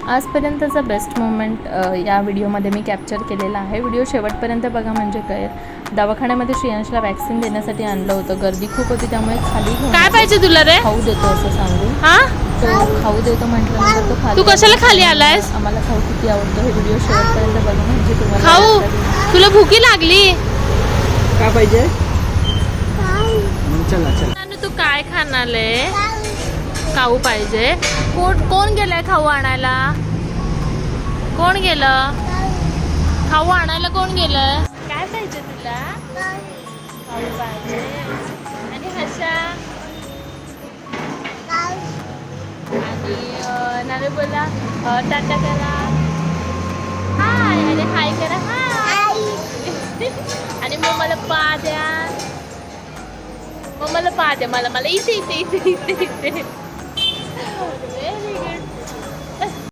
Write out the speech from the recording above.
आजपर्यंतचा best moment या व्हिडिओमध्ये मी कॅप्चर केलेला आहे. व्हिडिओ शेवटपर्यंत बघा, म्हणजे काय, दवाखान्यामध्ये श्रेयांशला वॅक्सिन देण्यासाठी आणलं होतं. गर्दी खूप होती, त्यामुळे खाली घेऊन काय पाहिजे तुला रे? खाऊ देतो असं सांगून तो खाऊ देतो म्हटल्यानंतर तो खाली. तू कशाला खाली आलायस? आम्हाला खाऊ किती आवडतो हे व्हिडिओ शेवटपर्यंत बघा, म्हणजे तुम्हाला खाऊ तुला भूकी लागली? काय पाहिजे? चला चला. तू काय खाणार? खाऊ पाहिजे. कोण गेलाय खाऊ आणायला? कोण गेलं खाऊ आणायला? कोण गेलं? काय पाहिजे तुला? खाऊ पाहिजे. आणि हर्षा आणि नावे बोला टाटा करा, हाय, आणि हाय करा, हाय. आणि मग मला पा द्या, मग मला पा द्या, मला इथे इथे इथे इथे इथे